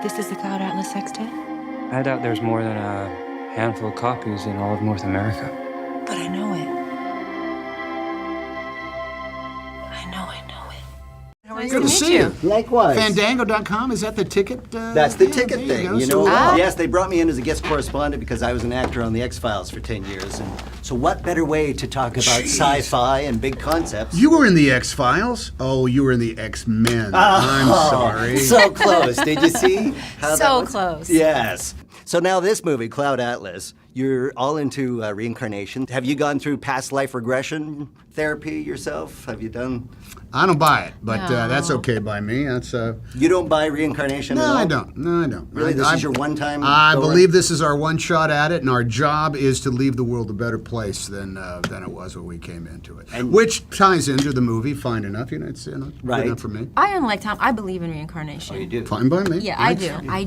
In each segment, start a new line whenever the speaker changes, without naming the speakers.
This is the Cloud Atlas Sextet?
I doubt there's more than a handful of copies in all of North America.
But I know it. I know it.
Nice
Good to
meet
see you.
Likewise.
Fandango.com, is that the ticket?
That's the
yeah,
ticket
there
thing.
go.
You know,
So,
yes, they brought me in as a guest correspondent because I was an actor on The X-Files for 10 years. And so what better way to talk about sci-fi and big concepts?
You were in the X-Files? Oh, you were in the X-Men. I'm sorry.
So close. Did you see how that
So
was?
close.
Yes. So now this movie, Cloud Atlas, you're all into reincarnation. Have you gone through past life regression therapy yourself? Have you done?
I don't buy it, but
No.
that's okay by me. That's
You don't buy reincarnation at
No,
all?
I don't. No, I don't.
Really? This is your one-time
I
go
believe
around?
this is our one shot at it, and our job is to leave the world a better place than it was when we came into it.
And-
Which ties into the movie, fine enough. You know, it's good
Right.
enough for me.
I, unlike Tom, I believe in reincarnation.
Oh, you do?
Fine by me.
Yeah, I do. I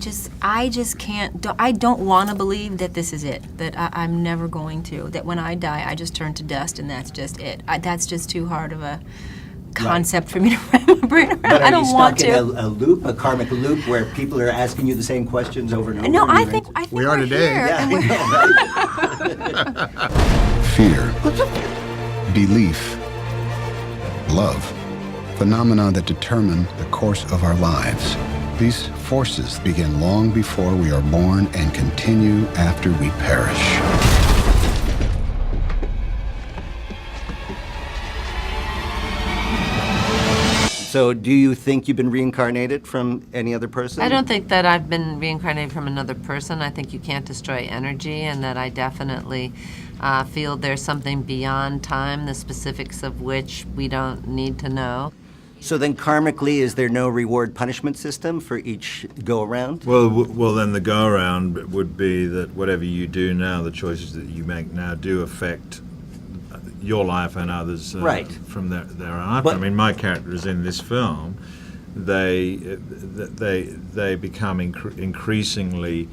just can't. I don't want to believe that this is it. That I'm never going to. That when I die, I just turn to dust, and that's just it. That's just too hard of a concept for me to wrap my brain around.
But
I
are
don't
you
want
stuck
to.
in a loop, a karmic loop, where people are asking you the same questions over and over?
No,
and
I
you're
think
We are
we're
today.
here,
Yeah,
and we're-
I know, right?
Fear, belief, love, phenomena that determine the course of our lives. These forces begin long before we are born and continue after we perish.
So do you think you've been reincarnated from any other person?
I don't think that I've been reincarnated from another person. I think you can't destroy energy, and that I definitely feel there's something beyond time, the specifics of which we don't need to know.
So then karmically, is there no reward punishment system for each go-around?
Well, then the go-around would be that whatever you do now, the choices that you make now do affect your life and others
Right.
from there on.
But-
I mean, my characters in this film, they become increasingly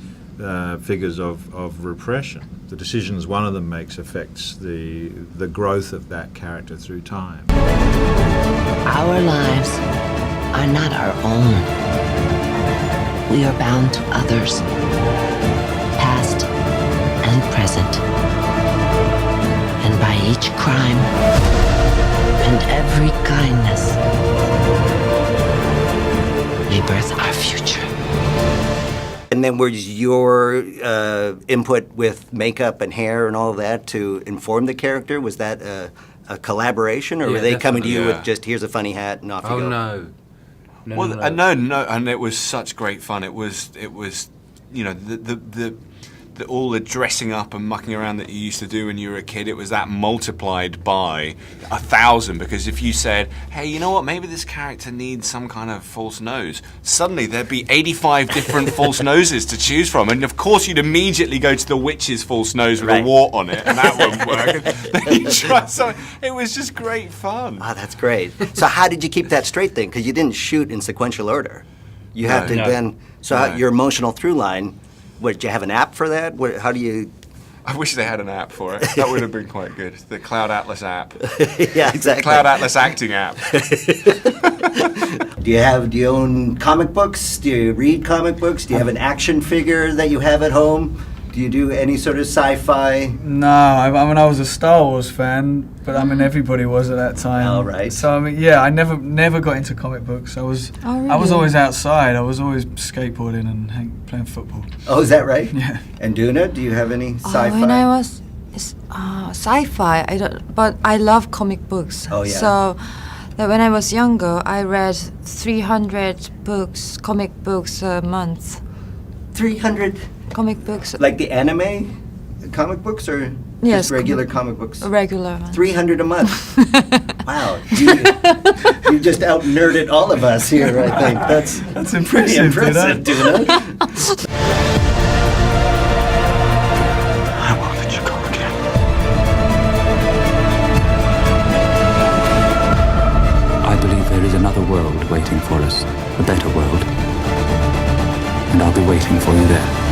figures of repression. The decisions one of them makes affects the growth of that character through time.
Our lives are not our own. We are bound to others, past and present. And by each crime and every kindness, we birth our future.
And then was your input with makeup and hair and all of that to inform the character? Was that a collaboration, or were they coming to you with just, here's a funny hat and off you go?
No.
No, and it was such great fun. It was, you know, all the dressing up and mucking around that you used to do when you were a kid, it was that multiplied by 1,000, because if you said, hey, you know what, maybe this character needs some kind of false nose, suddenly there'd be 85 different false noses to choose from, and of course you'd immediately go to the witch's false nose with a wart on it, and that wouldn't work. And then you try something. It was just great fun.
Ah, that's great. So how did you keep that straight then? Because you didn't shoot in sequential order. You have to then, so how, your emotional through line, what, did you have an app for that? How do you?
I wish they had an app for it. That would have been quite good. The Cloud Atlas app.
Yeah, exactly.
Cloud Atlas acting app.
Do you own comic books? Do you read comic books? Do you have an action figure that you have at home? Do you do any sort of sci-fi?
No, I mean I was a Star Wars fan, but I mean everybody was at that time.
Oh, right.
So I mean, yeah, I never got into comic books. I was always outside. I was always skateboarding and playing football.
Oh, is that right?
Yeah.
And DOONA, do you have any sci-fi?
When I was sci-fi, I don't, but I love comic books.
Oh, yeah.
So that when I was younger, I read 300 books, comic books a month.
300
comic books.
Like the anime comic books, or
Yes,
just regular comic books?
Regular ones.
300 a month. Wow, you just out-nerded all of us here, I think. That's
impressive,
pretty impressive, DOONA.
I won't let you go again.
I believe there is another world waiting for us, a better world. And I'll be waiting for you there.